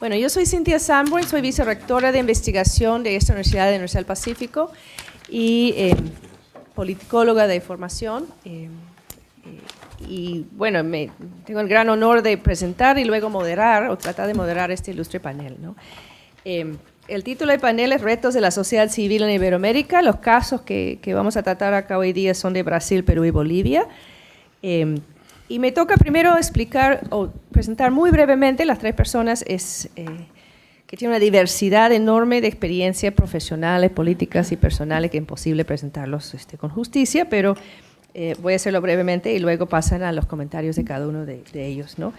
Bueno, yo soy Cynthia Sanborn, soy vicerrectora de investigación de esta universidad, de la Universidad del Pacífico, y politicóloga de formación. Y bueno, tengo el gran honor de presentar y luego moderar, o tratar de moderar este ilustre panel, ¿no? El título del panel es Retos de la Sociedad Civil en Iberoamérica. Los casos que vamos a tratar acá hoy día son de Brasil, Perú y Bolivia. Y me toca primero explicar o presentar muy brevemente las tres personas que tienen una diversidad enorme de experiencias profesionales, políticas y personales que es imposible presentarlos con justicia, pero voy a hacerlo brevemente y luego pasan a los comentarios de cada uno de ellos, ¿no?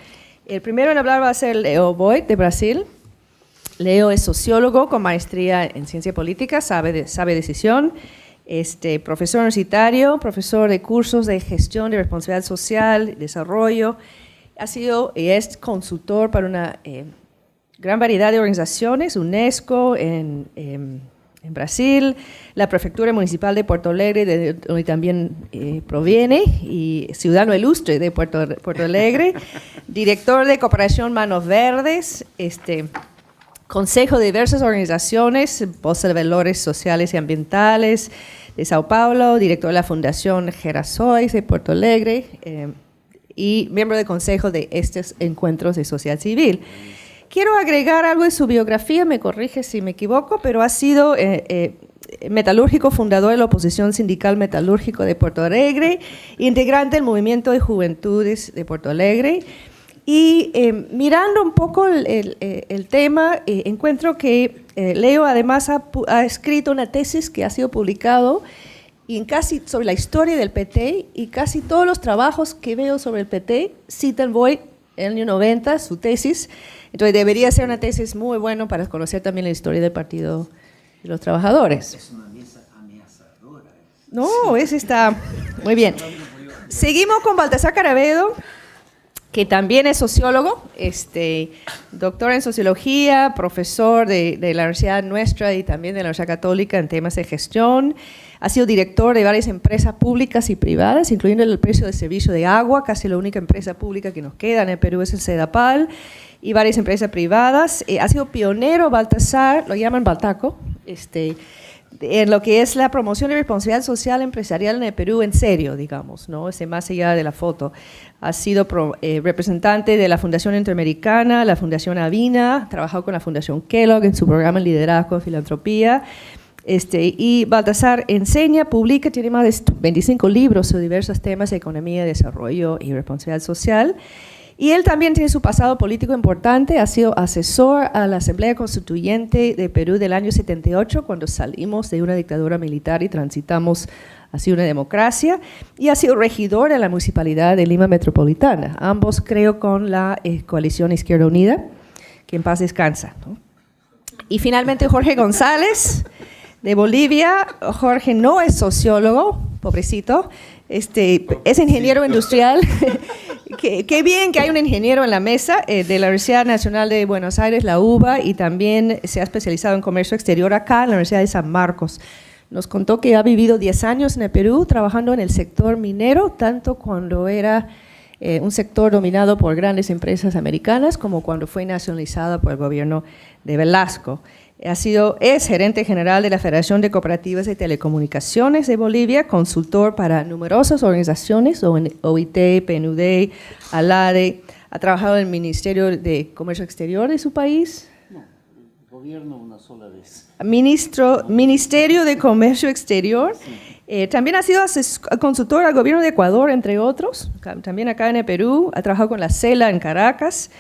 El primero en hablar va a ser Leo Boyd, de Brasil. Leo es sociólogo con maestría en ciencia política, sabe decisión, profesor universitario, profesor de cursos de gestión de responsabilidad social, desarrollo. Ha sido y es consultor para una gran variedad de organizaciones, UNESCO en Brasil, la Prefectura Municipal de Puerto Alegre, de donde también proviene, y ciudadano ilustre de Puerto Alegre, director de Cooperación Manos Verdes, consejo de diversas organizaciones, voz de valores sociales y ambientales de Sao Paulo, director de la Fundación Gerasois de Puerto Alegre y miembro del consejo de estos encuentros de sociedad civil. Quiero agregar algo de su biografía, me corrige si me equivoco, pero ha sido metalúrgico, fundador de la oposición sindical metalúrgico de Puerto Alegre, integrante del movimiento de juventudes de Puerto Alegre. Y mirando un poco el tema, encuentro que Leo además ha escrito una tesis que ha sido publicado sobre la historia del PT, y casi todos los trabajos que veo sobre el PT citan Boyd en el año 90, su tesis. Entonces debería ser una tesis muy buena para conocer también la historia del Partido de los Trabajadores. Es una mesa amenazadora. No, está muy bien. Seguimos con Baltasar Caravedo, que también es sociólogo, doctor en sociología, profesor de la universidad nuestra y también de la Universidad Católica en temas de gestión. Ha sido director de varias empresas públicas y privadas, incluyendo el precio de servicio de agua, casi la única empresa pública que nos queda en el Perú es el Sedapal, y varias empresas privadas. Ha sido pionero, Baltasar, lo llaman Baltaco, en lo que es la promoción de responsabilidad social empresarial en el Perú en serio, digamos, ¿no? Más allá de la foto. Ha sido representante de la Fundación Interamericana, la Fundación Avina, ha trabajado con la Fundación Kellogg en su programa de liderazgo de filantropía. Y Baltasar enseña, publica, tiene más de 25 libros sobre diversos temas de economía, desarrollo y responsabilidad social. Y él también tiene su pasado político importante, ha sido asesor a la Asamblea Constituyente de Perú del año 78, cuando salimos de una dictadura militar y transitamos hacia una democracia, y ha sido regidor de la Municipalidad de Lima Metropolitana, ambos creo con la coalición Izquierda Unida, que en paz descansa, ¿no? Y finalmente Jorge González, de Bolivia. Jorge no es sociólogo, pobrecito, es ingeniero industrial. Qué bien que hay un ingeniero en la mesa, de la Universidad Nacional de Buenos Aires, la UBA, y también se ha especializado en comercio exterior acá en la Universidad de San Marcos. Nos contó que ha vivido 10 años en el Perú trabajando en el sector minero, tanto cuando era un sector dominado por grandes empresas americanas como cuando fue nacionalizado por el gobierno de Velasco. Es gerente general de la Federación de Cooperativas de Telecomunicaciones de Bolivia, consultor para numerosas organizaciones, OIT, PNUD, ALADE, ha trabajado en el Ministerio de Comercio Exterior de su país. No, el gobierno una sola vez. Ministerio de Comercio Exterior. Sí. También ha sido consultor al gobierno de Ecuador, entre otros, también acá en el Perú, ha trabajado con la CELA en Caracas.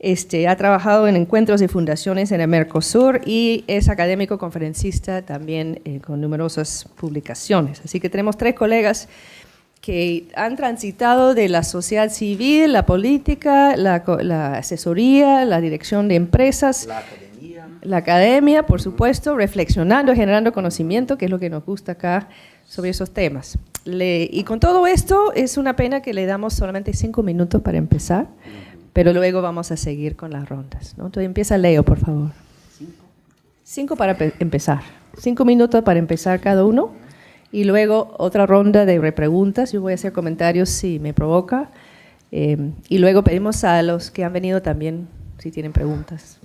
Ha trabajado en encuentros y fundaciones en el Mercosur y es académico conferencista también con numerosas publicaciones. Así que tenemos tres colegas que han transitado de la sociedad civil, la política, la asesoría, la dirección de empresas, la academia, por supuesto, reflexionando, generando conocimiento, que es lo que nos gusta acá sobre esos temas. Y con todo esto, es una pena que le damos solamente 5 minutos para empezar, pero luego vamos a seguir con las rondas, ¿no? Entonces empieza Leo, por favor. 5 para empezar. 5 minutos para empezar cada uno, y luego otra ronda de repreguntas. Yo voy a hacer comentarios si me provoca, y luego pedimos a los que han venido también si tienen preguntas.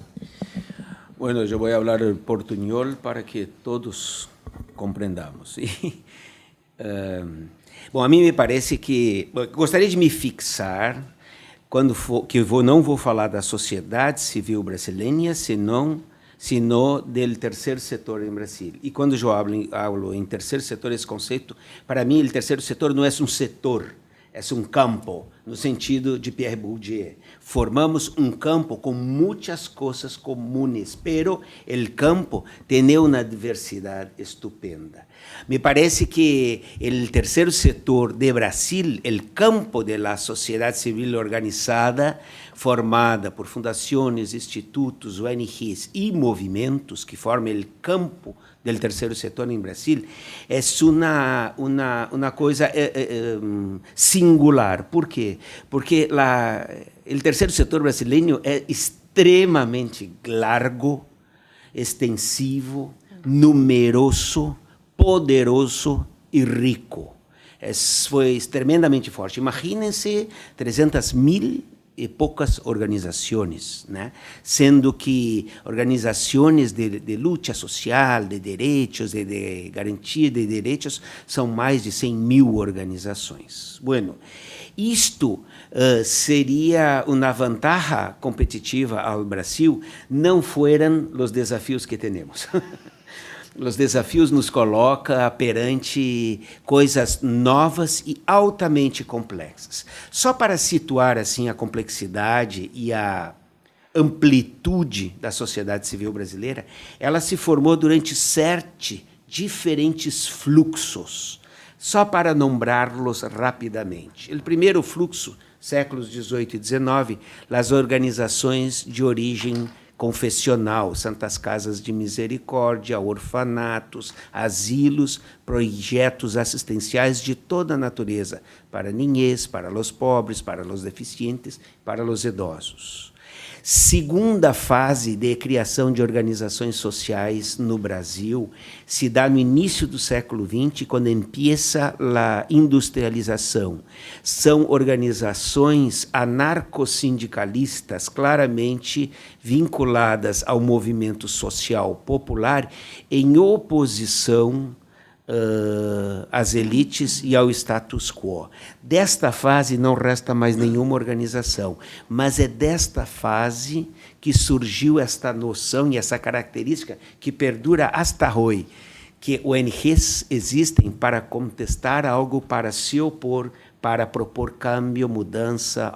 Bueno, yo voy a hablar en portuñol para que todos comprendamos. Bom, a mim me parece que... Gostaria de me fixar, que não vou falar da sociedade civil brasileira, senão do terceiro setor em Brasil. E quando eu hablo em terceiro setor, esse conceito, para mim, o terceiro setor não é um setor, é um campo, no sentido de Pierre Bourdieu. Formamos um campo com muitas coisas comunes, pero o campo tem uma diversidade estupenda. Me parece que o terceiro setor de Brasil, o campo da sociedade civil organizada, formada por fundações, institutos, ONGs e movimentos que formam o campo do terceiro setor em Brasil, é uma coisa singular. Por quê? Porque o terceiro setor brasileiro é extremamente largo, extensivo, numeroso, poderoso e rico. Foi tremendamente forte. Imaginem-se 300.000 e poucas organizações, né? Sendo que organizações de luta social, de direitos, de garantia de direitos, são mais de 100.000 organizações. Bueno, isto seria uma vantagem competitiva ao Brasil, não fueran os desafios que temos. Os desafios nos colocam perante coisas novas e altamente complexas. Só para situar assim a complexidade e a amplitude da sociedade civil brasileira, ela se formou durante 7 diferentes fluxos, só para nombrá-los rapidamente. O primeiro fluxo, séculos 18 e 19, as organizações de origem confessional, santas casas de misericórdia, orfanatos, asilos, projetos assistenciais de toda a natureza, para a niñez, para os pobres, para os deficientes, para os idosos. Segunda fase de criação de organizações sociais no Brasil se dá no início do século XX, quando empieza a industrialização. São organizações anarcossindicalistas claramente vinculadas ao movimento social popular em oposição às elites e ao status quo. Desta fase não resta mais nenhuma organização, mas é desta fase que surgiu esta noção e essa característica que perdura hasta hoje, que ONGs existem para contestar algo, para se opor, para propor câmbio, mudança,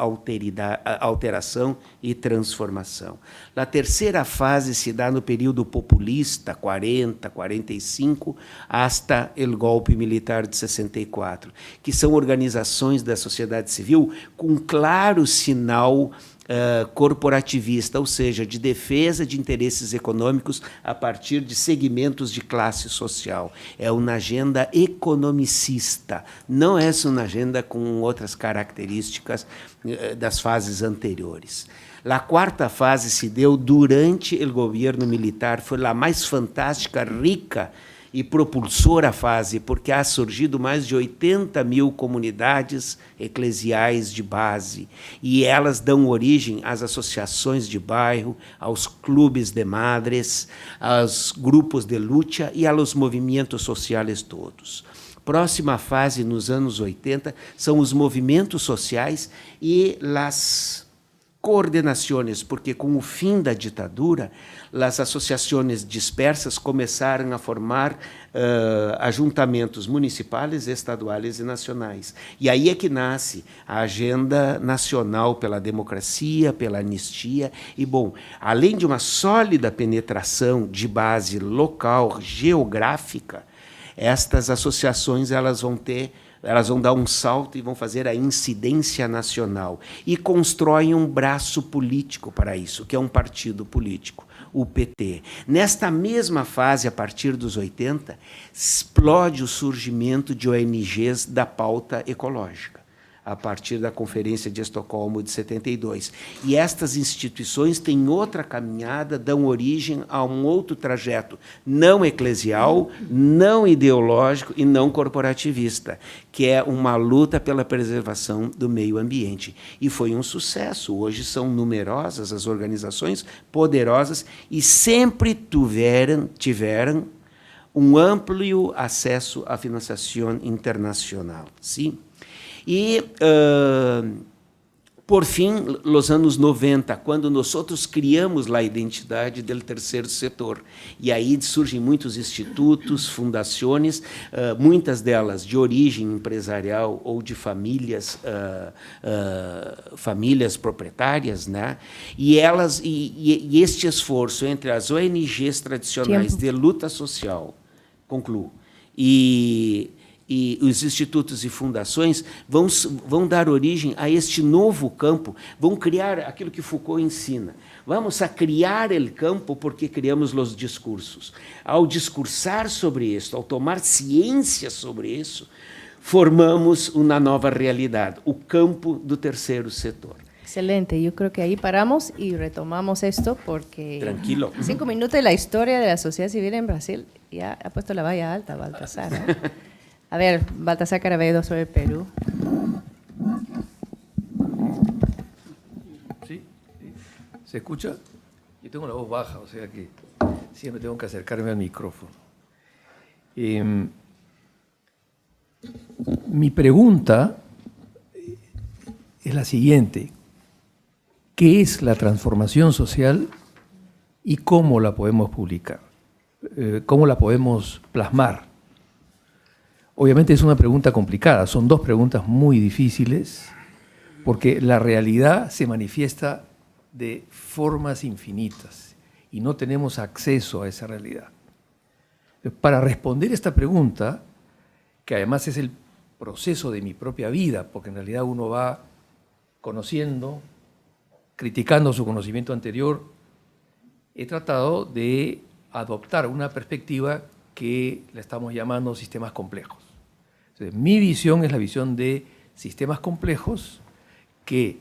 alteração e transformação. A terceira fase se dá no período populista, 40, 45, hasta o golpe militar de 64, que são organizações da sociedade civil com claro sinal corporativista, ou seja, de defesa de interesses econômicos a partir de segmentos de classe social. É uma agenda economicista, não é uma agenda com outras características das fases anteriores. A quarta fase se deu durante o governo militar, foi a mais fantástica, rica e propulsora fase, porque há surgido mais de 80.000 comunidades eclesiais de base, e elas dão origem às associações de bairro, aos clubes de madres, aos grupos de luta e aos movimentos sociais todos. Próxima fase, nos anos 80, são os movimentos sociais e as coordenações, porque com o fim da ditadura, as associações dispersas começaram a formar ajuntamentos municipais, estaduais e nacionais. E aí é que nasce a agenda nacional pela democracia, pela anistia. E, bom, além de uma sólida penetração de base local, geográfica, estas associações elas vão dar um salto e vão fazer a incidência nacional e constroem um braço político para isso, que é um partido político, o PT. Nesta mesma fase, a partir dos 80, explode o surgimento de ONGs da pauta ecológica. a partir da Conferência de Estocolmo de 72. E estas instituições têm outra caminhada, dão origem a um outro trajeto não eclesial, não ideológico e não corporativista, que é uma luta pela preservação do meio ambiente. E foi um sucesso. Hoje são numerosas as organizações, poderosas, e sempre tiveram um amplo acesso à financiação internacional. Sim? E, por fim, nos anos 90, quando nós criamos a identidade do terceiro setor, e aí surgem muitos institutos, fundações, muitas delas de origem empresarial ou de famílias, famílias proprietárias, né? E este esforço entre as ONGs tradicionais de luta social, concluo, e os institutos e fundações vão dar origem a este novo campo, vão criar aquilo que Foucault ensina. Vamos a criar o campo porque criamos os discursos. Ao discursar sobre isso, ao tomar ciência sobre isso, formamos uma nova realidade, o campo do terceiro setor. Excelente, yo creo que ahí paramos y retomamos esto porque... Tranquilo. 5 minutos de la historia de la sociedad civil en Brasil, ya ha puesto la valla alta, Baltasar, ¿eh? A ver, Baltasar Caravedo sobre Perú. ¿Sí? ¿Se escucha? Yo tengo la voz baja, o sea que siempre tengo que acercarme al micrófono. Mi pregunta es la siguiente. ¿Qué es la transformación social y cómo la podemos publicar? ¿Cómo la podemos plasmar? Obviamente es una pregunta complicada, son dos preguntas muy difíciles, porque la realidad se manifiesta de formas infinitas y no tenemos acceso a esa realidad. Para responder esta pregunta, que además es el proceso de mi propia vida, porque en realidad uno va conociendo, criticando su conocimiento anterior, he tratado de adoptar una perspectiva que la estamos llamando sistemas complejos. Entonces, mi visión es la visión de sistemas complejos que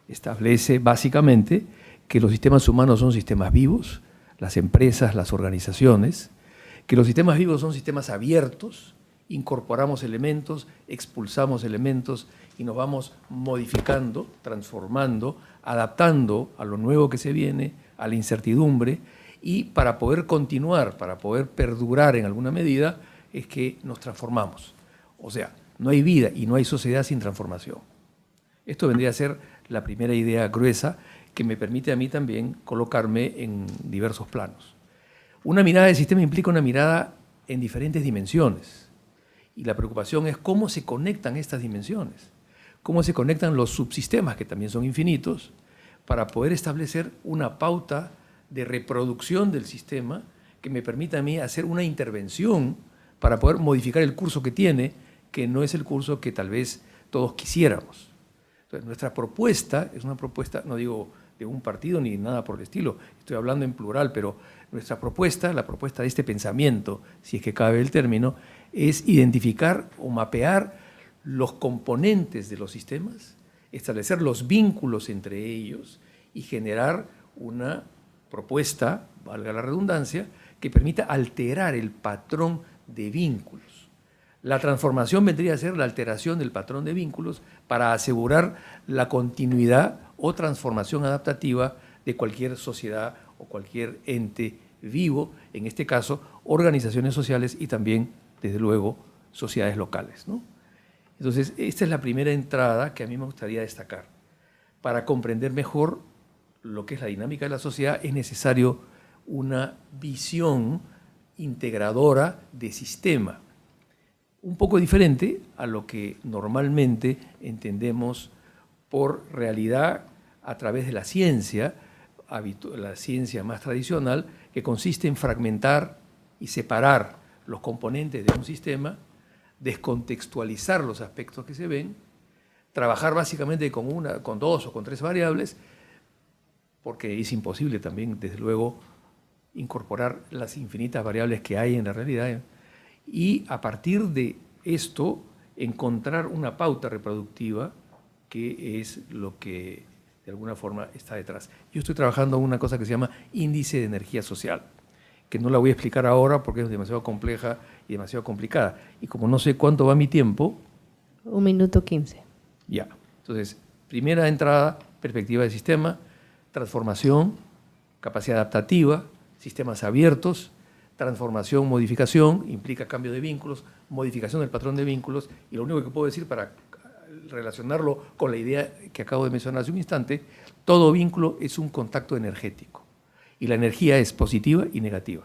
establece básicamente que los sistemas humanos son sistemas vivos, las empresas, las organizaciones, que los sistemas vivos son sistemas abiertos, incorporamos elementos, expulsamos elementos y nos vamos modificando, transformando, adaptando a lo nuevo que se viene, a la incertidumbre, y para poder continuar, para poder perdurar en alguna medida, es que nos transformamos. O sea, no hay vida y no hay sociedad sin transformación. Esto vendría a ser la primera idea gruesa que me permite a mí también colocarme en diversos planos. Una mirada de sistema implica una mirada en diferentes dimensiones. Y la preocupación es cómo se conectan estas dimensiones, cómo se conectan los subsistemas, que también son infinitos, para poder establecer una pauta de reproducción del sistema que me permita a mí hacer una intervención para poder modificar el curso que tiene, que no es el curso que tal vez todos quisiéramos. Entonces, nuestra propuesta es una propuesta, no digo de un partido ni nada por el estilo, estoy hablando en plural, pero nuestra propuesta, la propuesta de este pensamiento, si es que cabe el término, es identificar o mapear los componentes de los sistemas, establecer los vínculos entre ellos y generar una propuesta, valga la redundancia, que permita alterar el patrón de vínculos. La transformación vendría a ser la alteración del patrón de vínculos para asegurar la continuidad o transformación adaptativa de cualquier sociedad o cualquier ente vivo, en este caso, organizaciones sociales y también, desde luego, sociedades locales, ¿no? Entonces, esta es la primera entrada que a mí me gustaría destacar. Para comprender mejor lo que es la dinámica de la sociedad, es necesario una visión integradora de sistema, un poco diferente a lo que normalmente entendemos por realidad a través de la ciencia más tradicional, que consiste en fragmentar y separar los componentes de un sistema, descontextualizar los aspectos que se ven, trabajar básicamente con 2 o con 3 variables, porque es imposible también, desde luego, incorporar las infinitas variables que hay en la realidad, y a partir de esto encontrar una pauta reproductiva que es lo que de alguna forma está detrás. Yo estoy trabajando en una cosa que se llama índice de energía social, que no la voy a explicar ahora porque es demasiado compleja y demasiado complicada. Y como no sé cuánto va mi tiempo... 1 minuto 15. Ya. Entonces, primera entrada, perspectiva de sistema, transformación, capacidad adaptativa, sistemas abiertos, transformación, modificación, implica cambio de vínculos, modificación del patrón de vínculos, y lo único que puedo decir para relacionarlo con la idea que acabo de mencionar hace un instante, todo vínculo es un contacto energético, y la energía es positiva y negativa.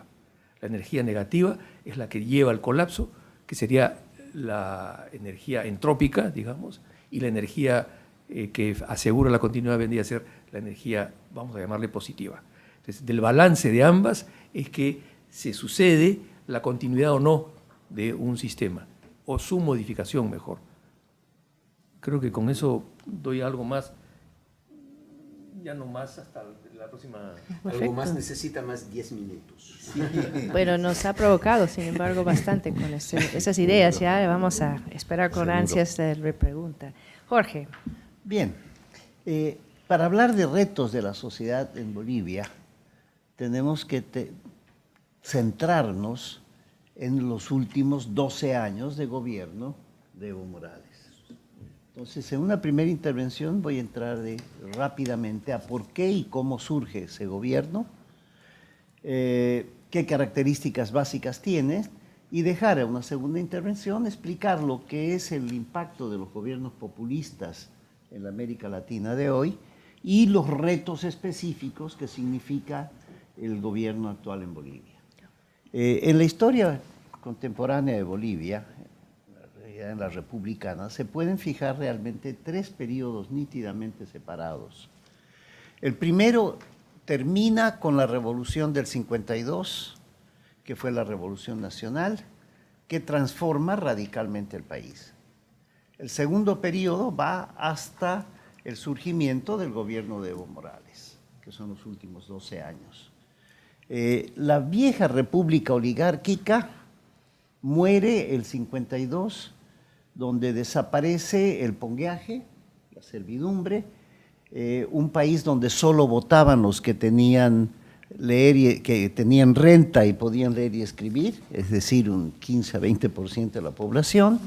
La energía negativa es la que lleva al colapso, que sería la energía entrópica, digamos, y la energía que asegura la continuidad vendría a ser la energía, vamos a llamarle positiva. Entonces, del balance de ambas es que se sucede la continuidad o no de un sistema, o su modificación mejor. Creo que con eso doy algo más, ya no más hasta la próxima. Algo más necesita más 10 minutos. Bueno, nos ha provocado, sin embargo, bastante con esas ideas. Ya vamos a esperar con ansias la repregunta. Jorge. Bien, para hablar de retos de la sociedad en Bolivia, tenemos que centrarnos en los últimos 12 años de gobierno de Evo Morales. Entonces, en una primera intervención voy a entrar rápidamente a por qué y cómo surge ese gobierno, qué características básicas tiene, y dejar en una segunda intervención explicar lo que es el impacto de los gobiernos populistas en la América Latina de hoy y los retos específicos que significa el gobierno actual en Bolivia. En la historia contemporánea de Bolivia, en la republicana, se pueden fijar realmente 3 periodos nítidamente separados. El primero termina con la Revolución del 52, que fue la Revolución Nacional, que transforma radicalmente el país. El segundo periodo va hasta el surgimiento del gobierno de Evo Morales, que son los últimos 12 años. La vieja república oligárquica muere el 52, donde desaparece el pongueaje, la servidumbre, un país donde solo votaban los que tenían que tenían renta y podían leer y escribir, es decir, un 15 a 20% de la población,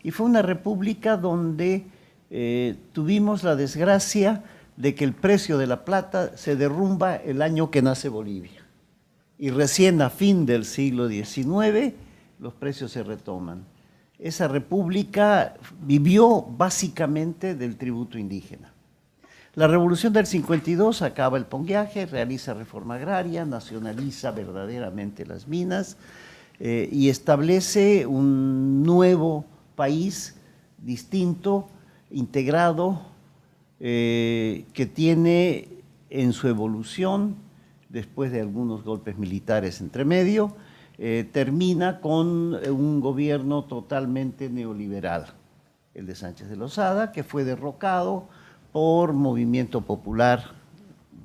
y fue una república donde tuvimos la desgracia de que el precio de la plata se derrumba el año que nace Bolivia, y recién a fin del siglo XIX los precios se retoman. Esa república vivió básicamente del tributo indígena. La revolución del 52 acaba el pongueaje, realiza reforma agraria, nacionaliza verdaderamente las minas y establece un nuevo país distinto, integrado, que tiene en su evolución, después de algunos golpes militares entre medio, termina con un gobierno totalmente neoliberal, el de Sánchez de Lozada, que fue derrocado por movimiento popular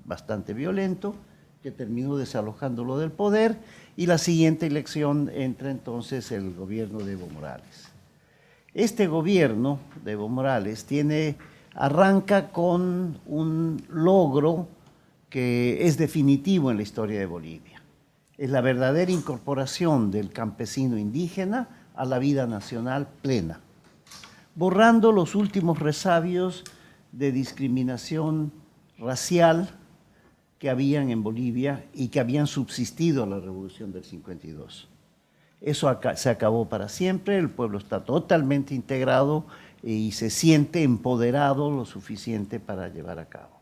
bastante violento, que terminó desalojándolo del poder, y la siguiente elección entra entonces el gobierno de Evo Morales. Este gobierno de Evo Morales arranca con un logro que es definitivo en la historia de Bolivia. Es la verdadera incorporación del campesino indígena a la vida nacional plena, borrando los últimos resabios de discriminación racial que habían en Bolivia y que habían subsistido a la Revolución del 52. Eso se acabó para siempre, el pueblo está totalmente integrado y se siente empoderado lo suficiente para llevar a cabo.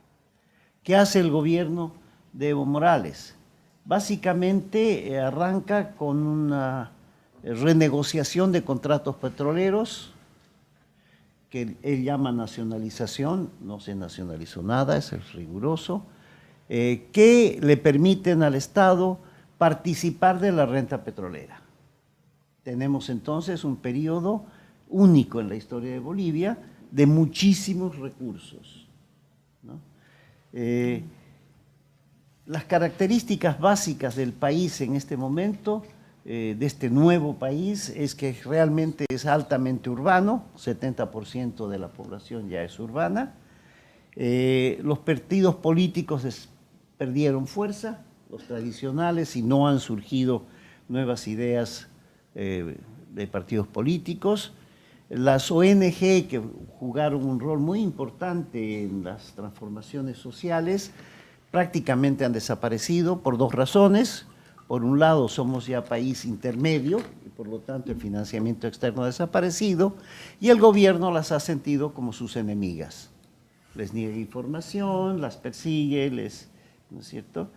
¿Qué hace el gobierno de Evo Morales? Básicamente arranca con una renegociación de contratos petroleros, que él llama nacionalización, no se nacionalizó nada, es riguroso, que le permiten al Estado participar de la renta petrolera. Tenemos entonces un periodo único en la historia de Bolivia de muchísimos recursos, ¿no? Las características básicas del país en este momento de este nuevo país es que realmente es altamente urbano, 70% de la población ya es urbana. Los partidos políticos perdieron fuerza, los tradicionales, y no han surgido nuevas ideas de partidos políticos. Las ONG, que jugaron un rol muy importante en las transformaciones sociales, prácticamente han desaparecido por dos razones. Por un lado, somos ya país intermedio y por lo tanto el financiamiento externo ha desaparecido, y el gobierno las ha sentido como sus enemigas. Les niega información, las persigue, ¿no es cierto?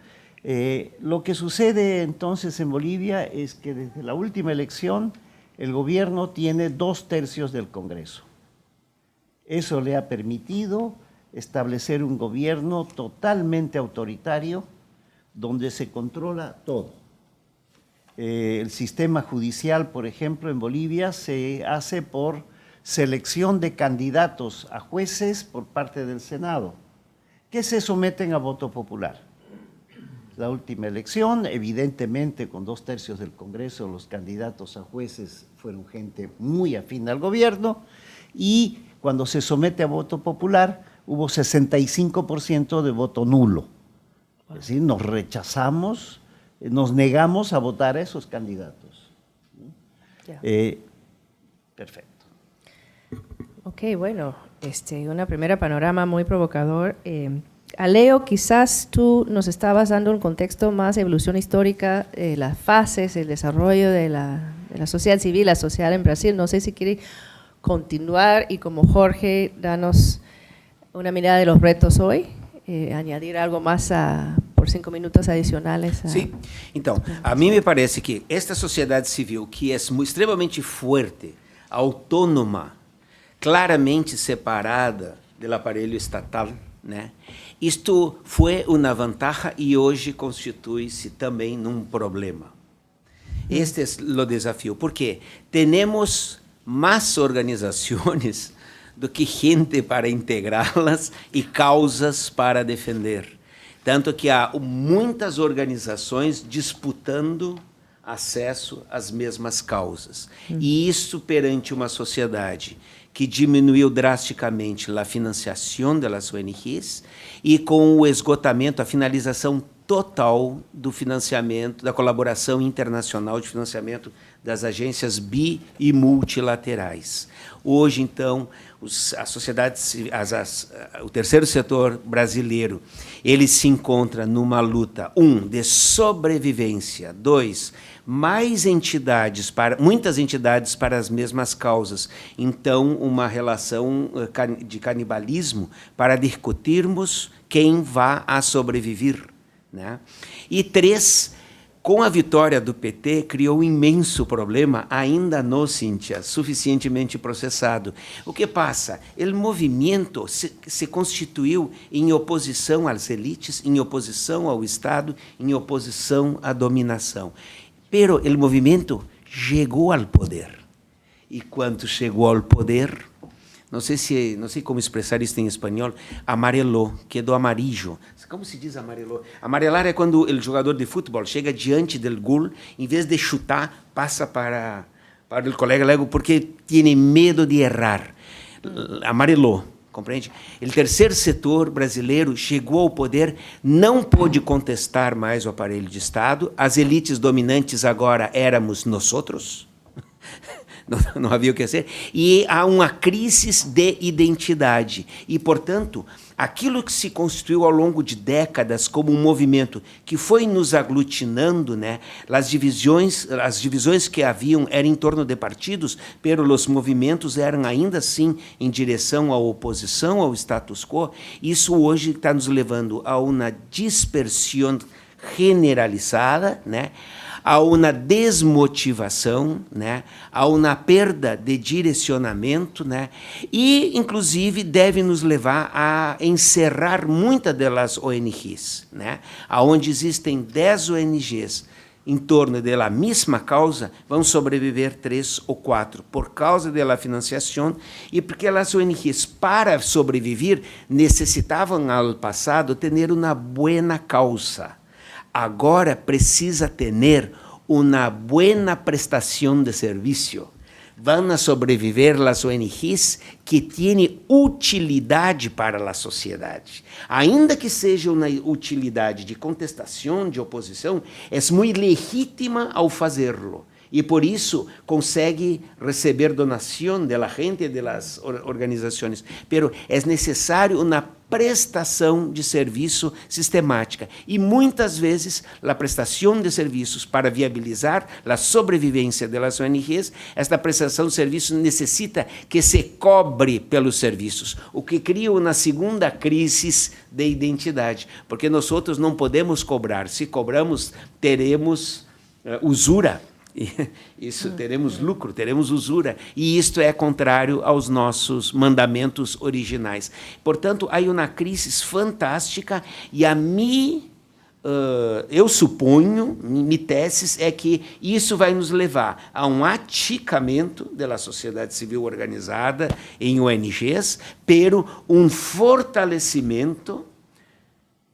Lo que sucede entonces en Bolivia es que desde la última elección el gobierno tiene 2/3 del Congreso. Eso le ha permitido establecer un gobierno totalmente autoritario donde se controla todo. El sistema judicial, por ejemplo, en Bolivia se hace por selección de candidatos a jueces por parte del Senado, que se someten a voto popular. La última elección, evidentemente con 2/3 del Congreso, los candidatos a jueces fueron gente muy afín al gobierno, y cuando se somete a voto popular hubo 65% de voto nulo. Es decir, nos rechazamos, nos negamos a votar a esos candidatos. Perfecto. Ok, bueno, una primera panorama muy provocador. Aleo, quizás tú nos estabas dando un contexto más de evolución histórica, las fases, el desarrollo de la sociedad civil, la sociedad en Brasil. No sé si quiere continuar y, como Jorge, danos una mirada de los retos hoy, añadir algo más por 5 minutos adicionales. Sim, então, a mim me parece que esta sociedade civil, que é extremamente forte, autônoma, claramente separada do aparelho estatal, né? Isto foi uma vantagem e hoje constitui-se também num problema. Este é o desafio, porque temos mais organizações do que gente para integrá-las e causas para defender. Tanto que há muitas organizações disputando acesso às mesmas causas. E isso, perante uma sociedade que diminuiu drasticamente a financiação das ONGs e com o esgotamento, a finalização total do financiamento, da colaboração internacional de financiamento das agências bi e multilaterais. Hoje, então, a sociedade, o terceiro setor brasileiro, ele se encontra numa luta, de sobrevivência, 2, muitas entidades para as mesmas causas. Então, uma relação de canibalismo para discutirmos quem vai a sobreviver, né? E 3, com a vitória do PT, criou um imenso problema, ainda não, Cíntia, suficientemente processado. O que passa? O movimento se constituiu em oposição às elites, em oposição ao Estado, em oposição à dominação. Pero o movimento chegou ao poder. E quando chegou ao poder, não sei como expressar isso em espanhol, amarelou, quedou amarillo. Como se diz amarelou? Amarelar é quando o jogador de futebol chega diante do gol, em vez de chutar, passa para o colega logo, porque tem medo de errar. Amarelou, compreende? O terceiro setor brasileiro chegou ao poder, não pôde contestar mais o aparelho de Estado, as elites dominantes agora éramos nós outros. Não havia o que ser, e há uma crise de identidade. E, portanto, aquilo que se constituiu ao longo de décadas como um movimento que foi nos aglutinando, né, as divisões que haviam eram em torno de partidos, pero os movimentos eram ainda assim em direção à oposição ao status quo. Isso hoje está nos levando a uma dispersão generalizada, né, a uma desmotivação, né, a uma perda de direcionamento, né, e, inclusive, deve nos levar a encerrar muitas das ONGs, né, onde existem 10 ONGs em torno da mesma causa, vão sobreviver 3 ou 4, por causa da financiação e porque as ONGs, para sobreviver, necessitavam, no passado, ter uma boa causa. Agora precisa ter una buena prestação de serviço, vão a sobreviver as ONGs que têm utilidade para a sociedade. Ainda que seja uma utilidade de contestação, de oposição, é muito legítima ao fazê-lo. E por isso consegue receber donação da gente, das organizações. Pero é necessário uma prestação de serviço sistemática. E muitas vezes a prestação de serviços para viabilizar a sobrevivência das ONGs, esta prestação de serviços necessita que se cobre pelos serviços, o que cria uma segunda crise de identidade, porque nós outros não podemos cobrar. Se cobramos, teremos usura. Isso, teremos lucro, teremos usura, e isto é contrário aos nossos mandamentos originais. Portanto, há uma crise fantástica, e a mim, eu suponho, minha tese é que isso vai nos levar a um aticamento da sociedade civil organizada em ONGs, pero um fortalecimento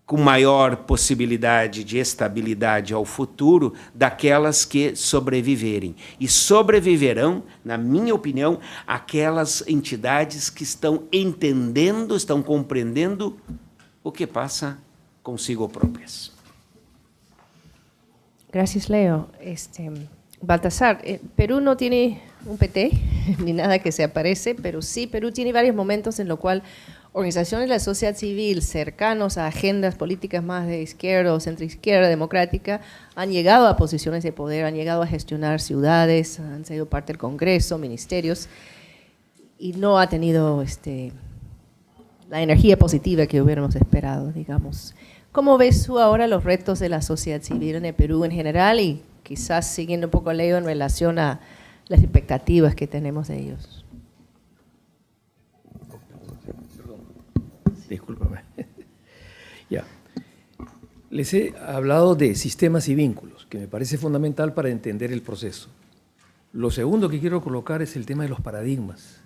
com maior possibilidade de estabilidade ao futuro daquelas que sobreviverem. E sobreviverão, na minha opinião, aquelas entidades que estão entendendo, estão compreendendo o que passa consigo próprias. Gracias, Leo. Baltasar, Perú no tiene un PT, ni nada que se aparece, pero sí, Perú tiene varios momentos en los cuales organizaciones de la sociedad civil cercanos a agendas políticas más de izquierda o centroizquierda democrática han llegado a posiciones de poder, han llegado a gestionar ciudades, han sido parte del Congreso, ministerios, y no ha tenido la energía positiva que hubiéramos esperado, digamos. ¿Cómo ves tú ahora los retos de la sociedad civil en el Perú en general y quizás siguiendo un poco a Leo en relación a las expectativas que tenemos de ellos? Discúlpame. Ya. Les he hablado de sistemas y vínculos, que me parece fundamental para entender el proceso. Lo segundo que quiero colocar es el tema de los paradigmas.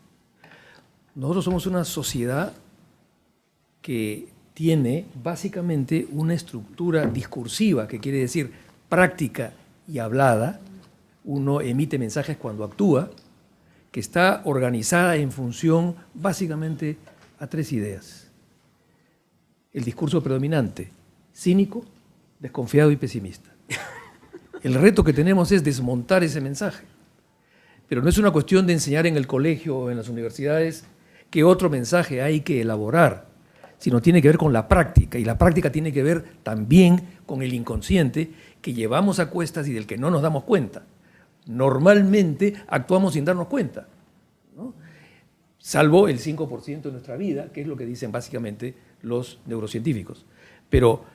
Nosotros somos una sociedad que tiene básicamente una estructura discursiva, que quiere decir práctica y hablada. Uno emite mensajes cuando actúa, que está organizada en función básicamente a tres ideas. El discurso predominante, cínico, desconfiado y pesimista. El reto que tenemos es desmontar ese mensaje. Pero no es una cuestión de enseñar en el colegio o en las universidades qué otro mensaje hay que elaborar, sino tiene que ver con la práctica, y la práctica tiene que ver también con el inconsciente que llevamos a cuestas y del que no nos damos cuenta. Normalmente actuamos sin darnos cuenta, ¿no? Salvo el 5% de nuestra vida, que es lo que dicen básicamente los neurocientíficos. Pero,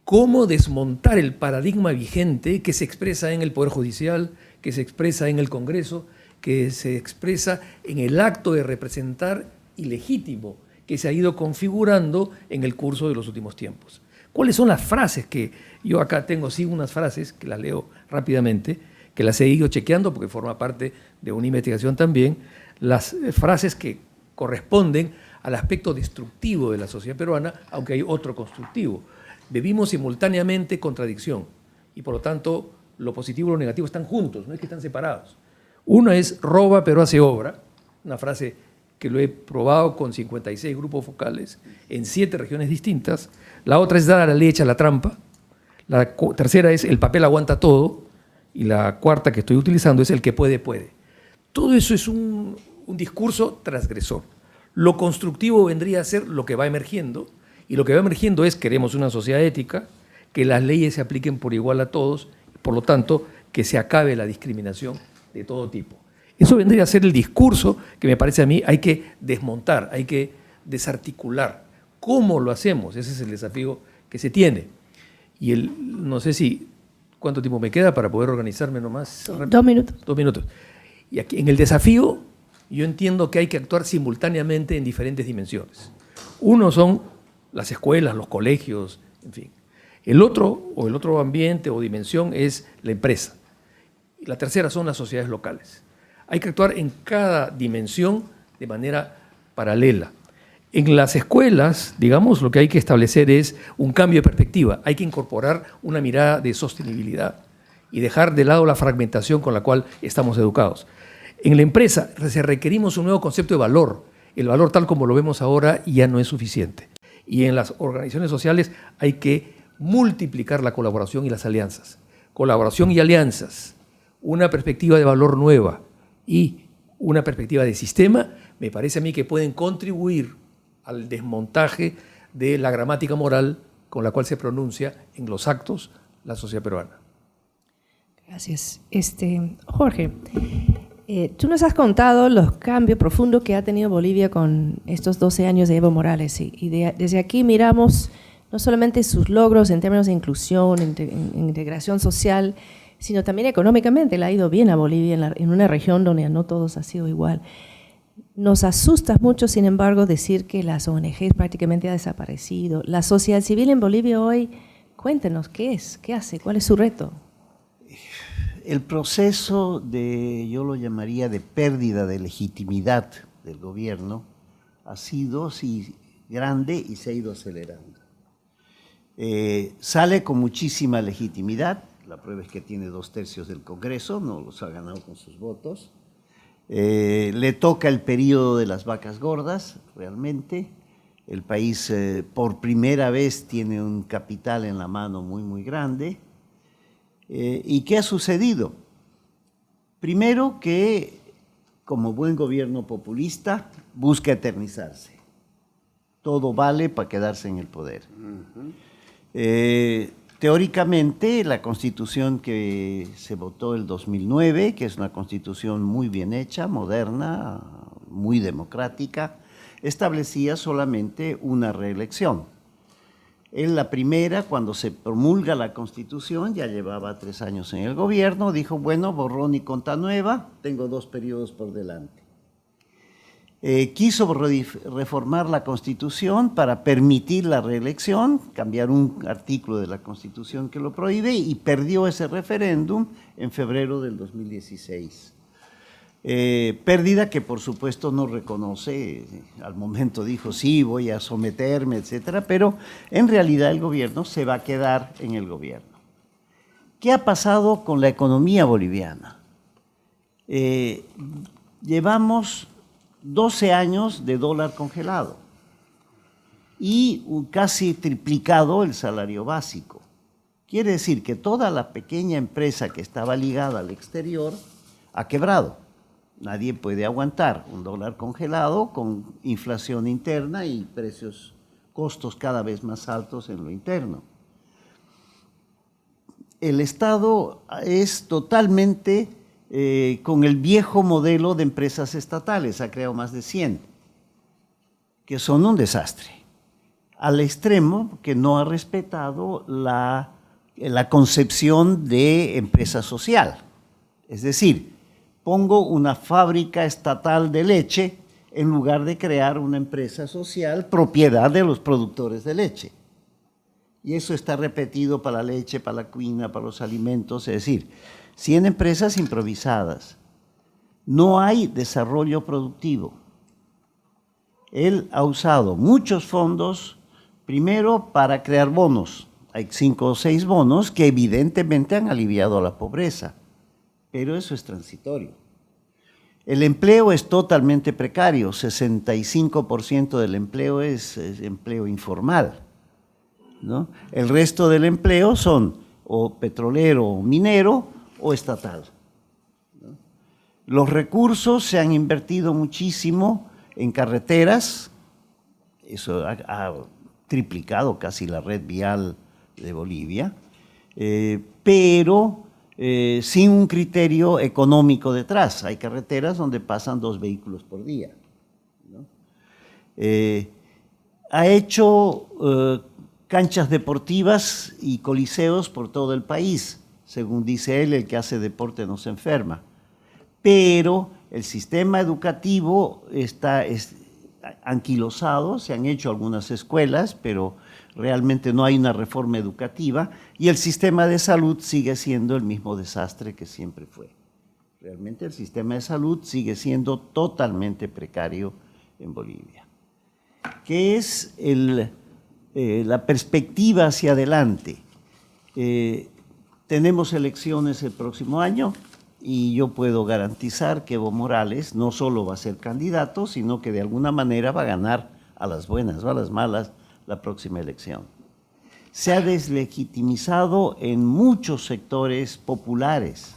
¿cómo desmontar el paradigma vigente que se expresa en el Poder Judicial, que se expresa en el Congreso, que se expresa en el acto de representar ilegítimo que se ha ido configurando en el curso de los últimos tiempos? ¿Cuáles son las frases que yo acá tengo? Sí, unas frases que las leo rápidamente, que las he ido chequeando porque forma parte de una investigación también, las frases que corresponden al aspecto destructivo de la sociedad peruana, aunque hay otro constructivo. Vivimos simultáneamente contradicción y por lo tanto lo positivo y lo negativo están juntos, no es que están separados. Una es roba pero hace obra, una frase que lo he probado con 56 grupos focales en 7 regiones distintas. La otra es dar a la ley echa la trampa. La tercera es el papel aguanta todo. Y la cuarta que estoy utilizando es el que puede, puede. Todo eso es un discurso transgresor. Lo constructivo vendría a ser lo que va emergiendo, y lo que va emergiendo es: queremos una sociedad ética, que las leyes se apliquen por igual a todos, por lo tanto, que se acabe la discriminación de todo tipo. Eso vendría a ser el discurso que me parece a mí hay que desmontar, hay que desarticular. ¿Cómo lo hacemos? Ese es el desafío que se tiene. Y no sé si cuánto tiempo me queda para poder organizarme nomás. 2 minutos. 2 minutos. Y aquí, en el desafío, yo entiendo que hay que actuar simultáneamente en diferentes dimensiones. Uno son las escuelas, los colegios, en fin. El otro ambiente o dimensión es la empresa. Y la tercera son las sociedades locales. Hay que actuar en cada dimensión de manera paralela. En las escuelas, digamos, lo que hay que establecer es un cambio de perspectiva. Hay que incorporar una mirada de sostenibilidad. y dejar de lado la fragmentación con la cual estamos educados. En la empresa requerimos un nuevo concepto de valor. El valor tal como lo vemos ahora ya no es suficiente. Y en las organizaciones sociales hay que multiplicar la colaboración y las alianzas. Colaboración y alianzas, una perspectiva de valor nueva y una perspectiva de sistema, me parece a mí que pueden contribuir al desmontaje de la gramática moral con la cual se pronuncia en los actos la sociedad peruana. Gracias. Jorge, tú nos has contado los cambios profundos que ha tenido Bolivia con estos 12 años de Evo Morales desde aquí miramos no solamente sus logros en términos de inclusión, integración social, sino también económicamente. Le ha ido bien a Bolivia en una región donde no todos ha sido igual. Nos asusta mucho, sin embargo, decir que las ONGs prácticamente han desaparecido. La sociedad civil en Bolivia hoy, cuéntenos, ¿qué es? ¿Qué hace? ¿Cuál es su reto? El proceso yo lo llamaría de pérdida de legitimidad del gobierno, ha sido grande y se ha ido acelerando. Sale con muchísima legitimidad, la prueba es que tiene 2/3 del Congreso, no los ha ganado con sus votos. Le toca el periodo de las vacas gordas, realmente. El país por primera vez tiene un capital en la mano muy, muy grande. ¿Y qué ha sucedido? Primero que, como buen gobierno populista, busca eternizarse. Todo vale para quedarse en el poder. Teóricamente, la Constitución que se votó el 2009, que es una Constitución muy bien hecha, moderna, muy democrática, establecía solamente una reelección. En la primera, cuando se promulga la Constitución, ya llevaba 3 años en el gobierno, dijo, bueno, borrón y cuenta nueva, tengo 2 periodos por delante. Quiso reformar la Constitución para permitir la reelección, cambiar un artículo de la Constitución que lo prohíbe y perdió ese referéndum en febrero del 2016. Pérdida que por supuesto no reconoce, al momento dijo sí, voy a someterme, etcétera, pero en realidad el gobierno se va a quedar en el gobierno. ¿Qué ha pasado con la economía boliviana? Llevamos 12 años de dólar congelado y casi triplicado el salario básico. Quiere decir que toda la pequeña empresa que estaba ligada al exterior ha quebrado. Nadie puede aguantar un dólar congelado con inflación interna y costos cada vez más altos en lo interno. El Estado es totalmente con el viejo modelo de empresas estatales, ha creado más de 100, que son un desastre, al extremo que no ha respetado la concepción de empresa social. Es decir, pongo una fábrica estatal de leche en lugar de crear una empresa social propiedad de los productores de leche. Y eso está repetido para la leche, para la cuina, para los alimentos, es decir, 100 empresas improvisadas. No hay desarrollo productivo. Él ha usado muchos fondos, primero para crear bonos. Hay 5 o 6 bonos que evidentemente han aliviado a la pobreza, pero eso es transitorio. El empleo es totalmente precario, 65% del empleo es empleo informal, ¿no? El resto del empleo son o petrolero o minero o estatal, ¿no? Los recursos se han invertido muchísimo en carreteras, eso ha triplicado casi la red vial de Bolivia, pero sin un criterio económico detrás. Hay carreteras donde pasan 2 vehículos por día, ¿no? Ha hecho canchas deportivas y coliseos por todo el país. Según dice él, el que hace deporte no se enferma. Pero el sistema educativo está anquilosado, se han hecho algunas escuelas, pero realmente no hay una reforma educativa y el sistema de salud sigue siendo el mismo desastre que siempre fue. Realmente el sistema de salud sigue siendo totalmente precario en Bolivia. ¿Qué es la perspectiva hacia adelante? Tenemos elecciones el próximo año y yo puedo garantizar que Evo Morales no solo va a ser candidato, sino que de alguna manera va a ganar a las buenas o a las malas la próxima elección. Se ha deslegitimizado en muchos sectores populares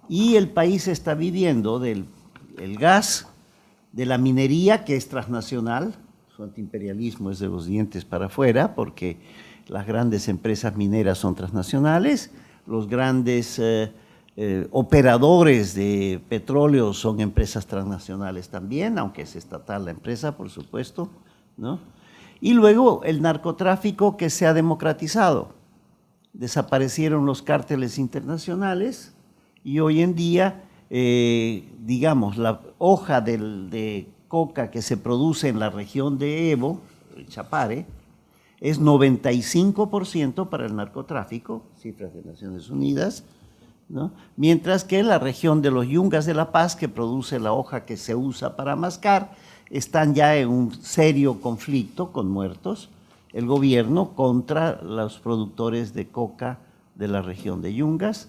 y el país está viviendo del gas, de la minería que es transnacional. Su antiimperialismo es de los dientes para afuera porque las grandes empresas mineras son transnacionales, los grandes operadores de petróleo son empresas transnacionales también, aunque es estatal la empresa, por supuesto, ¿no? Y luego el narcotráfico que se ha democratizado. Desaparecieron los cárteles internacionales y hoy en día, digamos, la hoja de coca que se produce en la región de Evo, el Chapare, es 95% para el narcotráfico, cifras de Naciones Unidas, ¿no? Mientras que en la región de los Yungas de La Paz, que produce la hoja que se usa para mascar, están ya en un serio conflicto con muertos, el gobierno contra los productores de coca de la región de Yungas.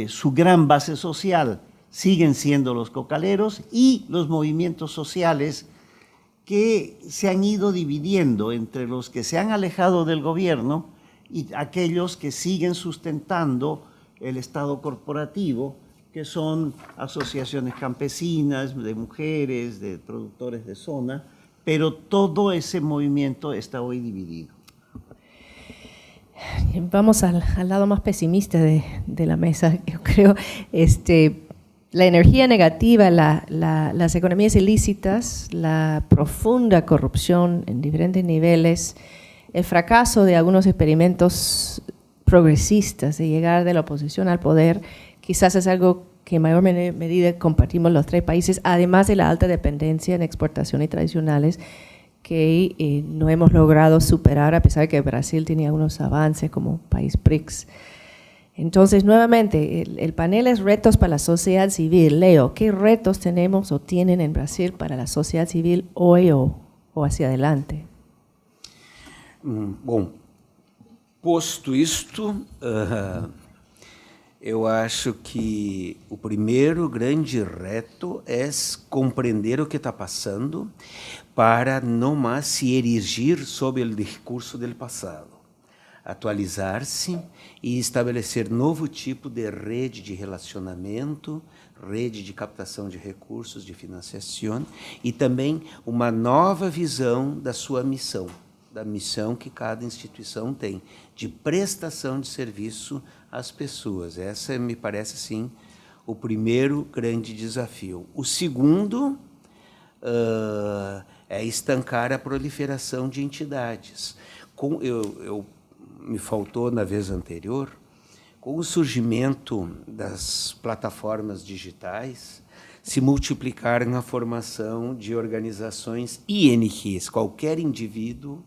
Su gran base social siguen siendo los cocaleros y los movimientos sociales que se han ido dividiendo entre los que se han alejado del gobierno y aquellos que siguen sustentando el Estado corporativo, que son asociaciones campesinas, de mujeres, de productores de zona, pero todo ese movimiento está hoy dividido. Vamos al lado más pesimista de la mesa, yo creo. La energía negativa, las economías ilícitas, la profunda corrupción en diferentes niveles, el fracaso de algunos experimentos progresistas de llegar de la oposición al poder, quizás es algo que en mayor medida compartimos los tres países, además de la alta dependencia en exportaciones tradicionales que no hemos logrado superar, a pesar de que Brasil tenía algunos avances como país BRICS. Entonces, nuevamente, el panel es retos para la sociedad civil. Leo, ¿qué retos tenemos o tienen en Brasil para la sociedade civil hoy o hacia adelante? Bom, posto isto, eu acho que o primeiro grande reto é compreender o que está passando para não mais se erigir sob o discurso do passado, atualizar-se e estabelecer novo tipo de rede de relacionamento, rede de captação de recursos, de financiação e também uma nova visão da sua missão, da missão que cada instituição tem, de prestação de serviço às pessoas. Essa me parece, sim, o primeiro grande desafio. O segundo é estancar a proliferação de entidades. Me faltou na vez anterior, com o surgimento das plataformas digitais, se multiplicaram a formação de organizações INGs. Qualquer indivíduo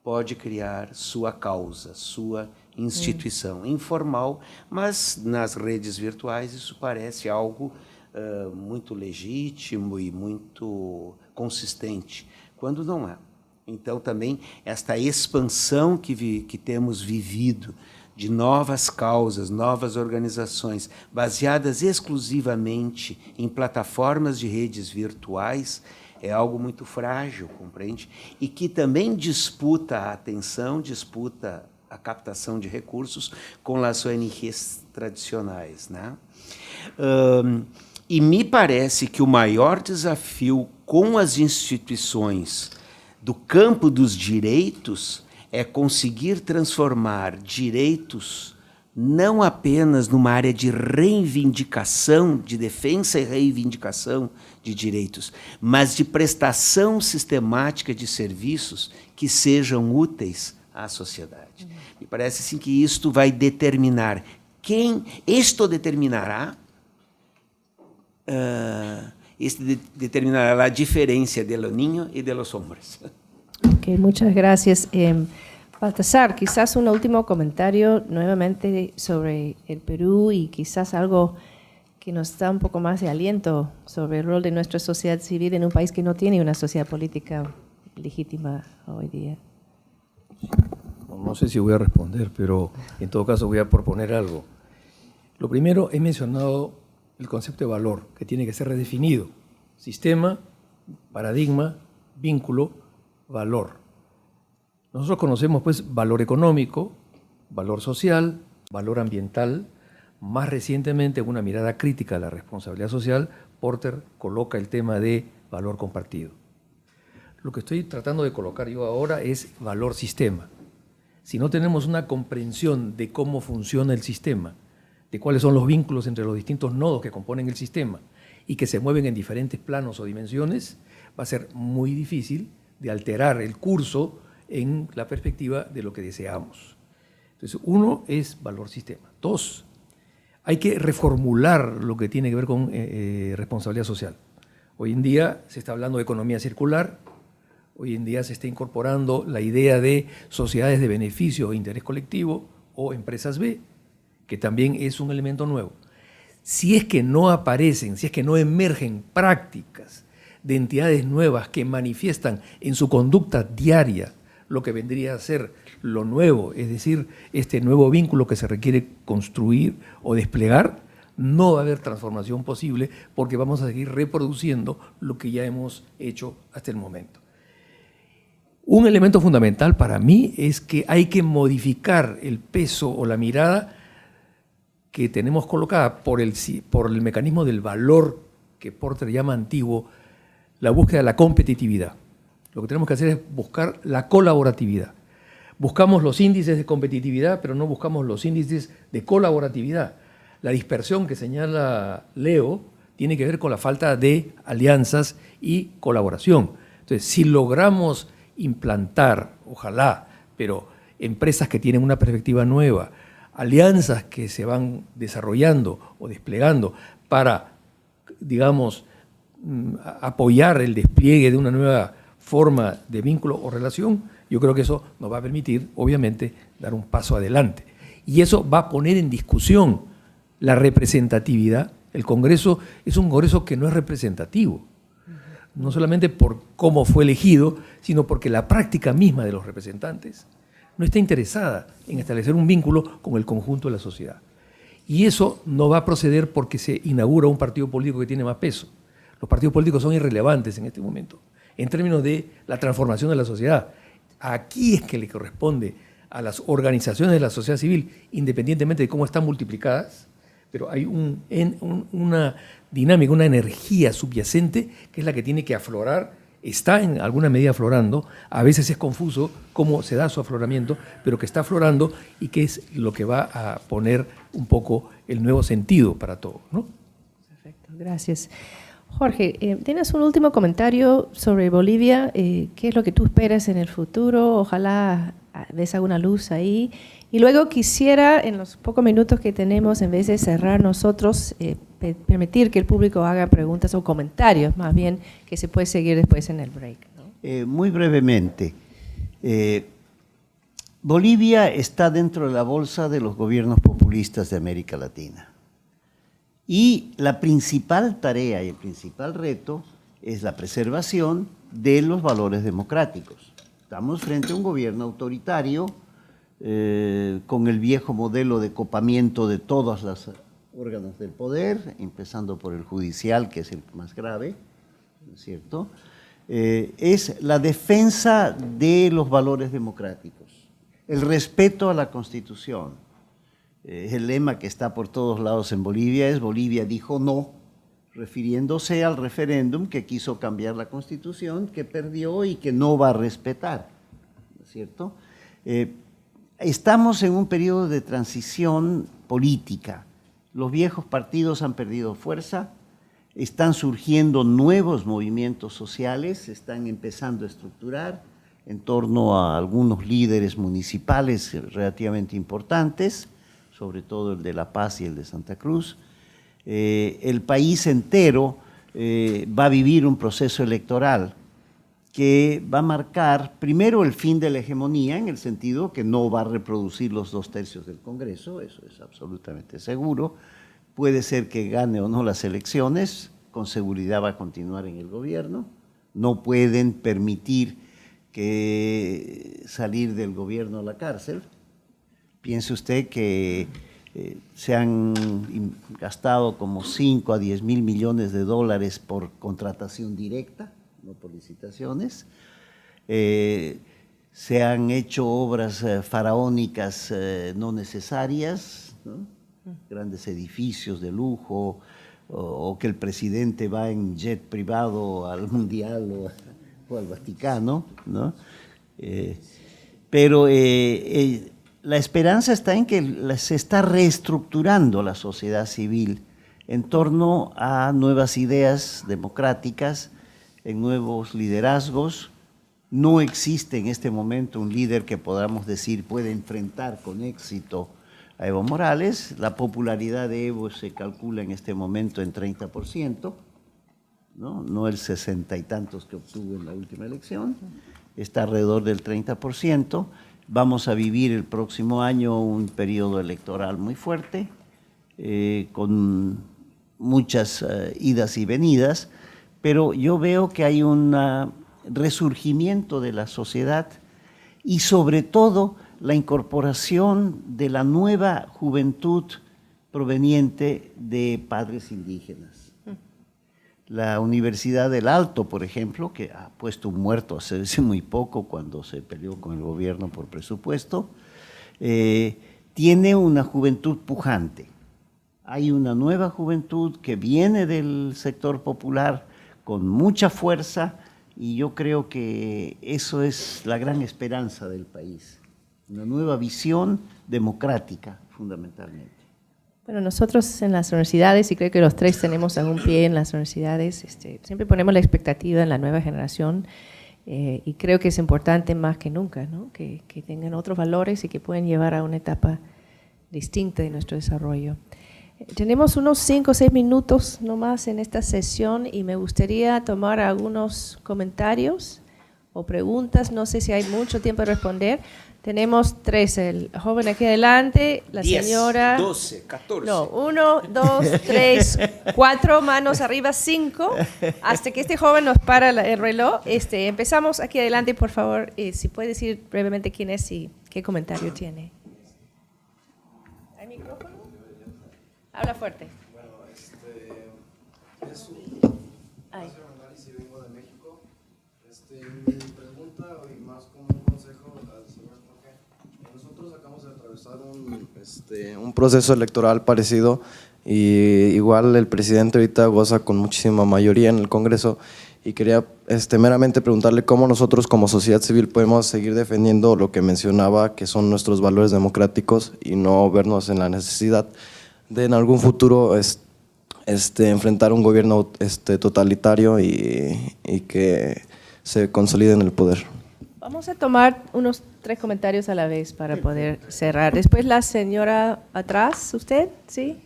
pode criar sua causa, sua instituição, informal, mas nas redes virtuais isso parece algo muito legítimo e muito consistente, quando não é. Então, também, esta expansão que temos vivido de novas causas, novas organizações, baseadas exclusivamente em plataformas de redes virtuais, é algo muito frágil, compreende? E que também disputa a atenção, disputa a captação de recursos com as ONGs tradicionais, né? E me parece que o maior desafio com as instituições do campo dos direitos é conseguir transformar direitos não apenas numa área de reivindicação, de defesa e reivindicação de direitos, mas de prestação sistemática de serviços que sejam úteis à sociedade. Me parece assim que isto vai determinar isto determinará a diferença de los niños y de los hombres. Ok, muchas gracias. Baltasar, quizás un último comentario nuevamente sobre el Perú y quizás algo que nos da un poco más de aliento sobre el rol de nuestra sociedad civil en un país que no tiene una sociedad política legítima hoy día. No sé si voy a responder, pero en todo caso voy a proponer algo. Lo primero, he mencionado el concepto de valor, que tiene que ser redefinido. Sistema, paradigma, vínculo, valor. Nosotros conocemos pues valor económico, valor social, valor ambiental. Más recientemente, en una mirada crítica a la responsabilidad social, Porter coloca el tema de valor compartido. Lo que estoy tratando de colocar yo ahora es valor sistema. Si no tenemos una comprensión de cómo funciona el sistema, de cuáles son los vínculos entre los distintos nodos que componen el sistema y que se mueven en diferentes planos o dimensiones, va a ser muy difícil de alterar el curso en la perspectiva de lo que deseamos. Entonces, uno es valor sistema. Dos, hay que reformular lo que tiene que ver con responsabilidad social. Hoy en día se está hablando de economía circular, hoy en día se está incorporando la idea de sociedades de beneficio o interés colectivo o empresas B, que también es un elemento nuevo. Si es que no aparecen, si es que no emergen prácticas de entidades nuevas que manifiestan en su conducta diaria lo que vendría a ser lo nuevo, es decir, este nuevo vínculo que se requiere construir o desplegar, no va a haber transformación posible porque vamos a seguir reproduciendo lo que ya hemos hecho hasta el momento. Un elemento fundamental para mí es que hay que modificar el peso o la mirada que tenemos colocada por el mecanismo del valor que Porter llama antiguo, la búsqueda de la competitividad. Lo que tenemos que hacer es buscar la colaboratividad. Buscamos los índices de competitividad, pero no buscamos los índices de colaboratividad. La dispersión que señala Leo tiene que ver con la falta de alianzas y colaboración. Entonces, si logramos implantar, ojalá, pero empresas que tienen una perspectiva nueva, alianzas que se van desarrollando o desplegando para, digamos, apoyar el despliegue de una nueva forma de vínculo o relación, yo creo que eso nos va a permitir, obviamente, dar un paso adelante. Y eso va a poner en discusión la representatividad. El Congreso es un Congreso que no es representativo, no solamente por cómo fue elegido, sino porque la práctica misma de los representantes no está interesada en establecer un vínculo con el conjunto de la sociedad. Y eso no va a proceder porque se inaugura un partido político que tiene más peso. Los partidos políticos son irrelevantes en este momento, en términos de la transformación de la sociedad. Aquí es que le corresponde a las organizaciones de la sociedad civil, independientemente de cómo están multiplicadas, pero hay una dinámica, una energía subyacente que es la que tiene que aflorar, está en alguna medida aflorando, a veces es confuso cómo se da su afloramiento, pero que está aflorando y que es lo que va a poner un poco el nuevo sentido para todo, ¿no? Perfecto, gracias. Jorge, ¿tienes un último comentario sobre Bolivia? ¿Qué es lo que tú esperas en el futuro? Ojalá des alguna luz ahí. Y luego quisiera, en los pocos minutos que tenemos, en vez de cerrar nosotros, permitir que el público haga preguntas o comentarios, más bien, que se puede seguir después en el break, ¿no? Muy brevemente, Bolivia está dentro de la bolsa de los gobiernos populistas de América Latina. Y la principal tarea y el principal reto es la preservación de los valores democráticos. Estamos frente a un gobierno autoritario con el viejo modelo de copamiento de todos los órganos del poder, empezando por el judicial, que es el más grave, ¿no es cierto? Es la defensa de los valores democráticos, el respeto a la Constitución. El lema que está por todos lados en Bolivia es Bolivia dijo no, refiriéndose al referéndum que quiso cambiar la Constitución, que perdió y que no va a respetar, ¿no es cierto? Estamos en un periodo de transición política. Los viejos partidos han perdido fuerza, están surgiendo nuevos movimientos sociales, se están empezando a estructurar en torno a algunos líderes municipales relativamente importantes, sobre todo el de La Paz y el de Santa Cruz. El país entero va a vivir un proceso electoral que va a marcar primero el fin de la hegemonía, en el sentido que no va a reproducir los 2/3 del Congreso, eso es absolutamente seguro. Puede ser que gane o no las elecciones, con seguridad va a continuar en el gobierno. No pueden permitir que salir del gobierno a la cárcel. Piense usted que se han gastado como 5 a 10 mil millones de dólares por contratación directa, no por licitaciones. Se han hecho obras faraónicas no necesarias, ¿no? Grandes edificios de lujo, o que el presidente va en jet privado al Mundial o al Vaticano, ¿no? Pero la esperanza está en que se está reestructurando la sociedad civil en torno a nuevas ideas democráticas, en nuevos liderazgos. No existe en este momento un líder que podamos decir puede enfrentar con éxito a Evo Morales. La popularidad de Evo se calcula en este momento en 30%, no el 60 y tantos que obtuvo en la última elección, está alrededor del 30%. Vamos a vivir el próximo año un periodo electoral muy fuerte, con muchas idas y venidas, pero yo veo que hay un resurgimiento de la sociedad y sobre todo la incorporación de la nueva juventud proveniente de padres indígenas. La Universidad del Alto, por ejemplo, que ha puesto un muerto hace muy poco cuando se peleó con el gobierno por presupuesto, tiene una juventud pujante. Hay una nueva juventud que viene del sector popular con mucha fuerza y yo creo que eso es la gran esperanza del país. Una nueva visión democrática, fundamentalmente. Bueno, nosotros en las universidades, y creo que los tres tenemos algún pie en las universidades, siempre ponemos la expectativa en la nueva generación y creo que es importante más que nunca, ¿no? que tengan otros valores y que pueden llevar a una etapa distinta de nuestro desarrollo. Tenemos unos 5 o 6 minutos nomás en esta sesión y me gustaría tomar algunos comentarios o preguntas. No sé si hay mucho tiempo de responder. Tenemos 3, el joven aquí adelante, la 10, señora… 12, 14. No, 1, 2, 3, 4, manos arriba, 5, hasta que este joven nos para el reloj. Empezamos aquí adelante, por favor, si puede decir brevemente quién es y qué comentario tiene. ¿Hay micrófono? Habla fuerte. Bueno, es un análisis, vengo de México. Mi pregunta, y más como un consejo al señor Jorge, nosotros acabamos de atravesar un proceso electoral parecido y igual el presidente ahorita goza con muchísima mayoría en el Congreso y quería meramente preguntarle cómo nosotros como sociedad civil podemos seguir defendiendo lo que mencionaba, que son nuestros valores democráticos y no vernos en la necesidad de en algún futuro enfrentar un gobierno totalitario y que se consolide en el poder. Vamos a tomar unos 3 comentarios a la vez para poder cerrar. Después la señora atrás, ¿usted? ¿Sí?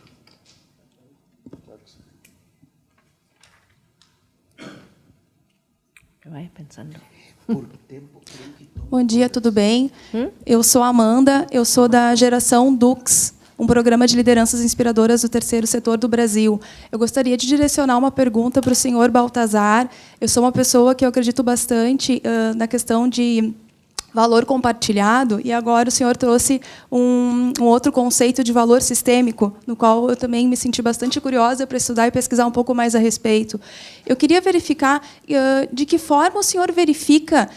Que vaya pensando. Bom dia, tudo bem? Eu sou Amanda, eu sou da Geração Dux, programa de lideranças inspiradoras do terceiro setor do Brasil. Eu gostaria de direcionar uma pergunta para o senhor Baltazar. Eu sou uma pessoa que eu acredito bastante na questão de valor compartilhado, e agora o senhor trouxe um outro conceito de valor sistêmico, no qual eu também me senti bastante curiosa para estudar e pesquisar um pouco mais a respeito. Eu queria verificar de que forma o senhor verifica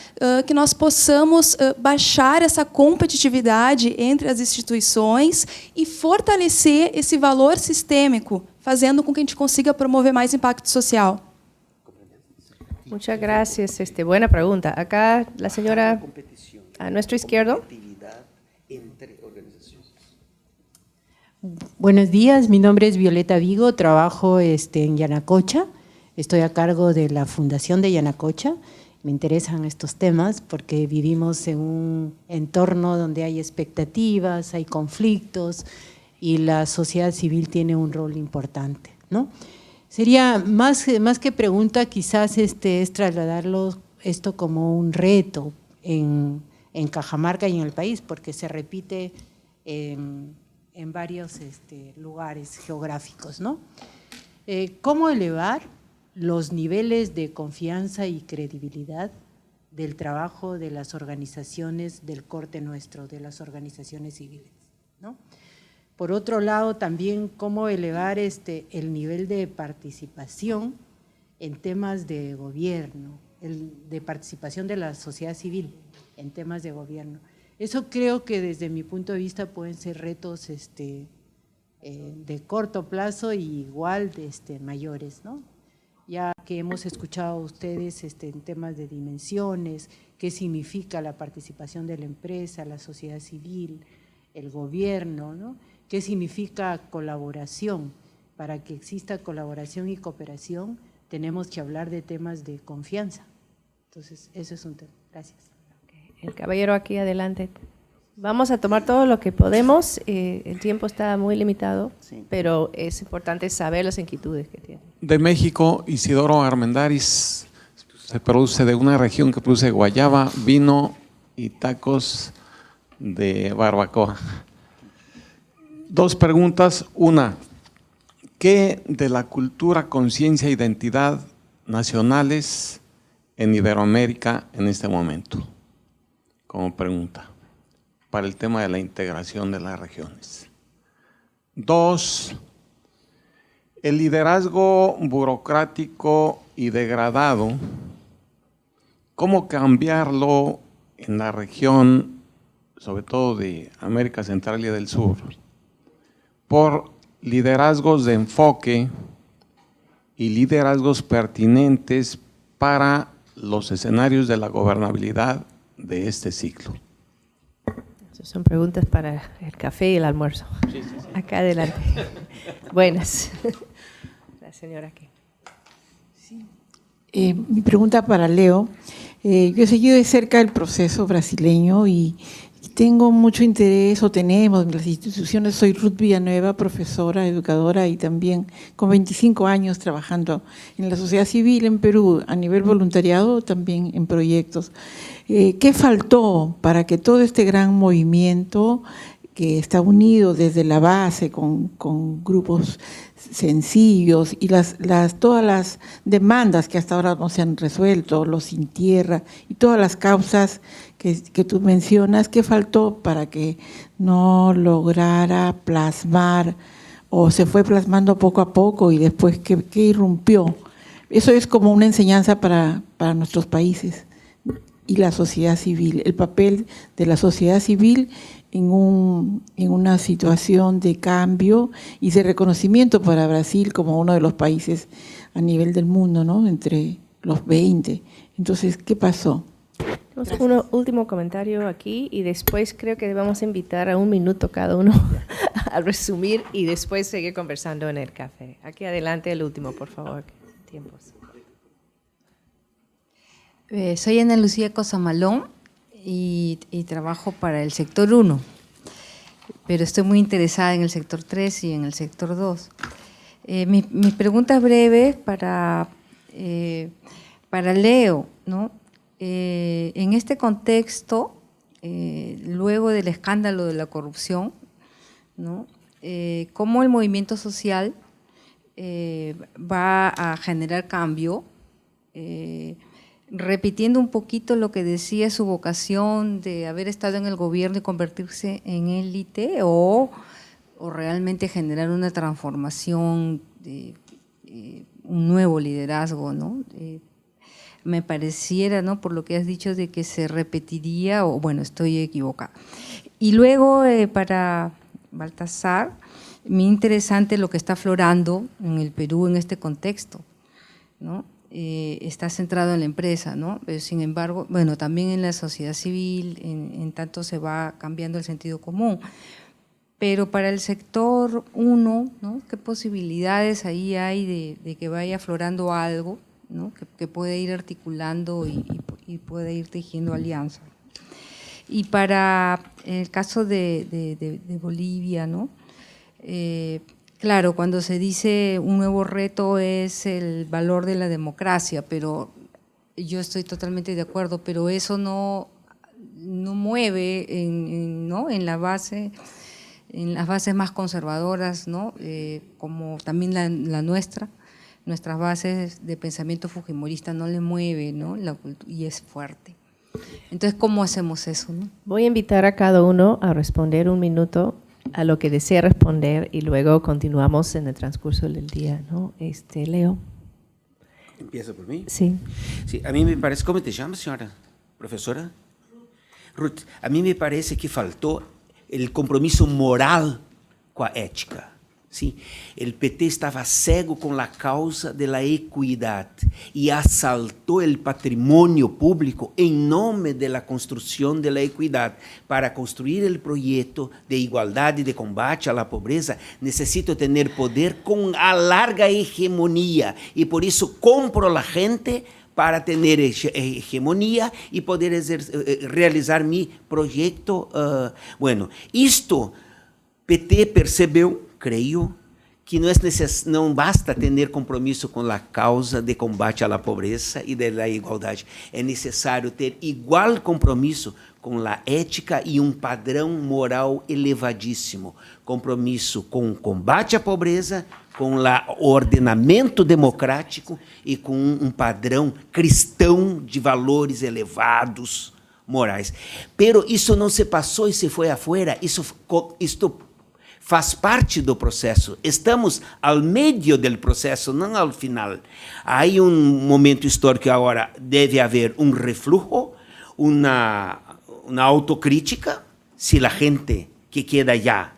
que nós possamos baixar essa competitividade entre as instituições e fortalecer esse valor sistêmico, fazendo com que a gente consiga promover mais impacto social. Muchas gracias. Buena pregunta. Acá la señora a nuestro izquierdo. Buenos días, mi nombre es Violeta Vigo, trabajo en Yanacocha, estoy a cargo de la Fundación de Yanacocha. Me interesan estos temas porque vivimos en un entorno donde hay expectativas, hay conflictos y la sociedad civil tiene un rol importante, ¿no? Sería más que pregunta, quizás es trasladarlo esto como un reto en Cajamarca y en el país, porque se repite en varios lugares geográficos, ¿no? ¿Cómo elevar los niveles de confianza y credibilidad del trabajo de las organizaciones del corte nuestro, de las organizaciones civiles, ¿no? Por otro lado, también cómo elevar el nivel de participación en temas de gobierno, de participación de la sociedad civil en temas de gobierno. Eso creo que desde mi punto de vista pueden ser retos de corto plazo y igual mayores, ¿no? Ya que hemos escuchado a ustedes en temas de dimensiones, qué significa la participación de la empresa, la sociedad civil, el gobierno, ¿no? ¿Qué significa colaboración? Para que exista colaboración y cooperación tenemos que hablar de temas de confianza. Entonces, eso es un tema. Gracias. El caballero aquí adelante. Vamos a tomar todo lo que podemos. El tiempo está muy limitado, Sí. pero es importante saber las inquietudes que tienen. De México, Isidoro Armendáriz, se produce de una región que produce guayaba, vino y tacos de barbacoa. Dos preguntas. Una, ¿qué de la cultura, conciencia e identidad nacionales en Iberoamérica en este momento? Como pregunta, para el tema de la integración de las regiones. Dos, el liderazgo burocrático y degradado, ¿cómo cambiarlo en la región, sobre todo de América Central y del Sur, por liderazgos de enfoque y liderazgos pertinentes para los escenarios de la gobernabilidad de este ciclo? Esas son preguntas para el café y el almuerzo. Sí, sí, sí. Acá adelante. Buenas. La señora aquí. Mi pregunta para Leo. Yo he seguido de cerca el proceso brasileño y tengo mucho interés, o tenemos en las instituciones. Soy Ruth Villanueva, profesora, educadora y también con 25 años trabajando en la sociedad civil en Perú, a nivel voluntariado, también en proyectos. ¿Qué faltó para que todo este gran movimiento que está unido desde la base con grupos sencillos y todas las demandas que hasta ahora no se han resuelto, los sin tierra y todas las causas que tú mencionas, qué faltó para que no lograra plasmar o se fue plasmando poco a poco y después qué irrumpió? Eso es como una enseñanza para nuestros países y la sociedad civil, el papel de la sociedad civil en una situación de cambio y de reconocimiento para Brasil como uno de los países a nivel del mundo, ¿no? Entre los 20. Entonces, ¿qué pasó? Tenemos un último comentario aquí y después creo que vamos a invitar a 1 minuto cada uno a resumir y después seguir conversando en el café. Aquí adelante el último, por favor. Tiempos. Soy Ana Lucía Cosamalón y trabajo para el sector 1, pero estoy muy interesada en el sector 3 y en el sector 2. Mi pregunta es breve para Leo, ¿no? En este contexto, luego del escándalo de la corrupción, ¿no? ¿Cómo el movimiento social va a generar cambio? Repitiendo un poquito lo que decía su vocación de haber estado en el gobierno y convertirse en élite o realmente generar una transformación, un nuevo liderazgo, ¿no? Me pareciera, ¿no?, por lo que has dicho, de que se repetiría, o bueno, estoy equivocada. Y luego para Baltasar, muy interesante lo que está aflorando en el Perú en este contexto, ¿no? Está centrado en la empresa, ¿no? Pero sin embargo, bueno, también en la sociedad civil, en tanto se va cambiando el sentido común. Pero para el sector 1, ¿no?, ¿qué posibilidades ahí hay de que vaya aflorando algo, ¿no?, que puede ir articulando y puede ir tejiendo alianzas? Y para el caso de Bolivia, ¿no?, claro, cuando se dice un nuevo reto es el valor de la democracia, pero yo estoy totalmente de acuerdo, pero eso no mueve en la base, en las bases más conservadoras, ¿no?, como también la nuestras bases de pensamiento fujimorista no le mueve, ¿no?, y es fuerte. Entonces, ¿cómo hacemos eso, no? Voy a invitar a cada uno a responder un minuto a lo que desea responder y luego continuamos en el transcurso del día, ¿no? Leo. Empieza por mí. Sí. Sí, a mí me parece, ¿cómo te llamas, señora? ¿Profesora? Ruth, a mí me parece que faltó el compromiso moral con la ética. ¿Sí? El PT estaba cego con la causa de la equidad y asaltó el patrimonio público en nombre de la construcción de la equidad. Para construir el proyecto de igualdad y de combate a la pobreza, necesito tener poder con a larga hegemonía y por eso compro a la gente para tener hegemonía y poder realizar mi proyecto. Bueno, esto PT percebeu, creio, que não basta ter compromisso com a causa de combate à pobreza e da igualdade. É necessário ter igual compromisso com a ética e padrão moral elevadíssimo. Compromisso com o combate à pobreza, com o ordenamento democrático e com padrão cristão de valores elevados, morais. Pero isso não se passou e se foi afuera. Isto faz parte do processo. Estamos ao meio do processo, não ao final. Há momento histórico agora, deve haver reflujo, uma autocrítica, se a gente que queda allá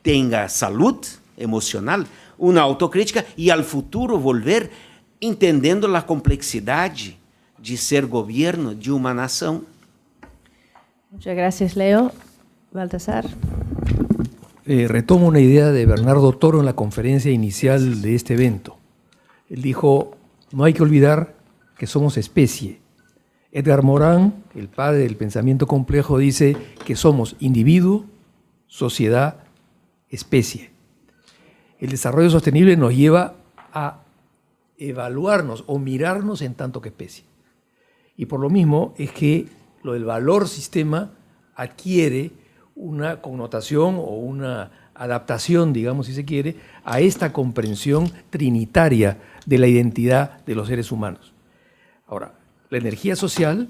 tenha saúde emocional, uma autocrítica e ao futuro volver entendendo a complexidade de ser governo de uma nação. Muchas gracias, Leo. Baltasar. Retomo una idea de Bernardo Toro en la conferencia inicial de este evento. Él dijo, no hay que olvidar que somos especie. Edgar Morin, el padre del pensamiento complejo, dice que somos individuo, sociedad, especie. El desarrollo sostenible nos lleva a evaluarnos o mirarnos en tanto que especie. Y por lo mismo es que lo del valor sistema adquiere una connotación o una adaptación, digamos, si se quiere, a esta comprensión trinitaria de la identidad de los seres humanos. Ahora, la energía social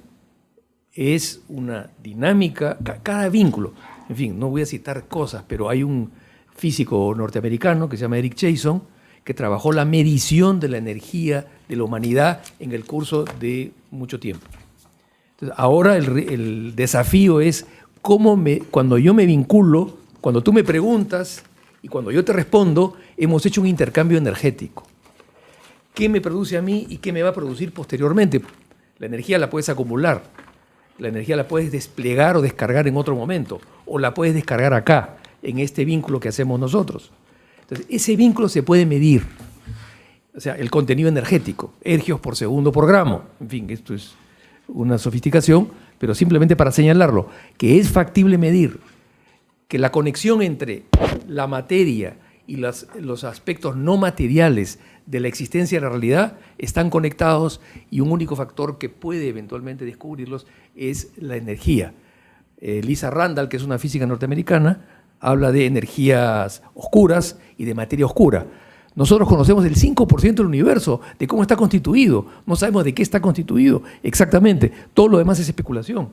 es una dinámica, cada vínculo, en fin, no voy a citar cosas, pero hay un físico norteamericano que se llama Eric Jason, que trabajó la medición de la energía de la humanidad en el curso de mucho tiempo. Entonces, ahora el desafío es cuando yo me vinculo, cuando tú me preguntas y cuando yo te respondo, hemos hecho un intercambio energético. ¿Qué me produce a mí y qué me va a producir posteriormente? La energía la puedes acumular, la energía la puedes desplegar o descargar en otro momento, o la puedes descargar acá, en este vínculo que hacemos nosotros. Entonces, ese vínculo se puede medir, o sea, el contenido energético, ergios por segundo por gramo, en fin, esto es una sofisticación, pero simplemente para señalarlo, que es factible medir, que la conexión entre la materia y los aspectos no materiales de la existencia de la realidad están conectados y un único factor que puede eventualmente descubrirlos es la energía. Lisa Randall, que es una física norteamericana, habla de energías oscuras y de materia oscura. Nosotros conocemos el 5% del universo, de cómo está constituido. No sabemos de qué está constituido exactamente. Todo lo demás es especulación.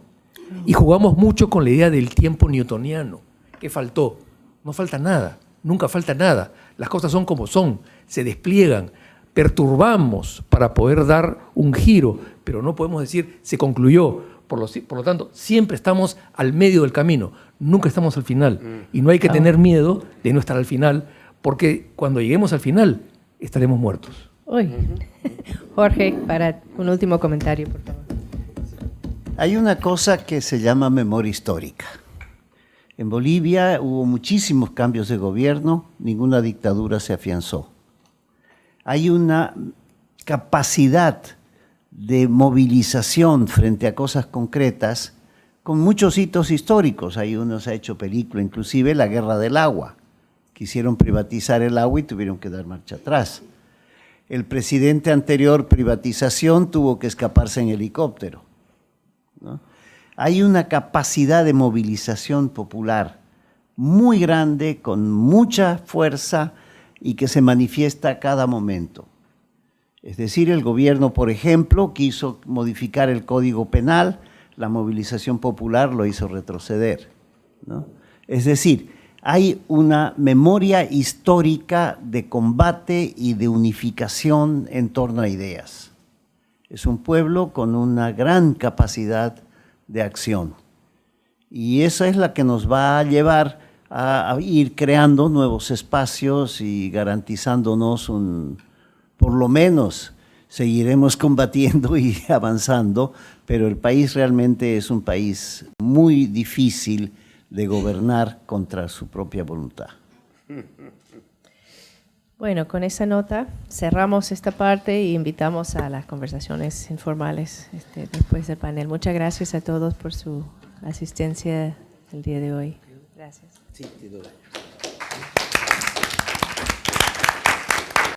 Y jugamos mucho con la idea del tiempo newtoniano. ¿Qué faltó? No falta nada. Nunca falta nada. Las cosas son como son. Se despliegan. Perturbamos para poder dar un giro. Pero no podemos decir se concluyó. Por lo tanto, siempre estamos al medio del camino. Nunca estamos al final. Y no hay que tener miedo de no estar al final, porque cuando lleguemos al final estaremos muertos. Uy. Jorge, para un último comentario, por favor. Hay una cosa que se llama memoria histórica. En Bolivia hubo muchísimos cambios de gobierno, ninguna dictadura se afianzó. Hay una capacidad de movilización frente a cosas concretas con muchos hitos históricos. Ahí uno se ha hecho película, inclusive la guerra del agua. Quisieron privatizar el agua y tuvieron que dar marcha atrás. El presidente anterior, privatización, tuvo que escaparse en helicóptero, ¿no? Hay una capacidad de movilización popular muy grande, con mucha fuerza y que se manifiesta a cada momento. Es decir, el gobierno, por ejemplo, quiso modificar el Código Penal, la movilización popular lo hizo retroceder, ¿no? Es decir, hay una memoria histórica de combate y de unificación en torno a ideas. Es un pueblo con una gran capacidad de acción. Y esa es la que nos va a llevar a ir creando nuevos espacios y garantizándonos por lo menos seguiremos combatiendo y avanzando, pero el país realmente es un país muy difícil de gobernar contra su propia voluntad. Bueno, con esa nota cerramos esta parte e invitamos a las conversaciones informales después del panel. Muchas gracias a todos por su asistencia el día de hoy. Gracias. Sí, te doy.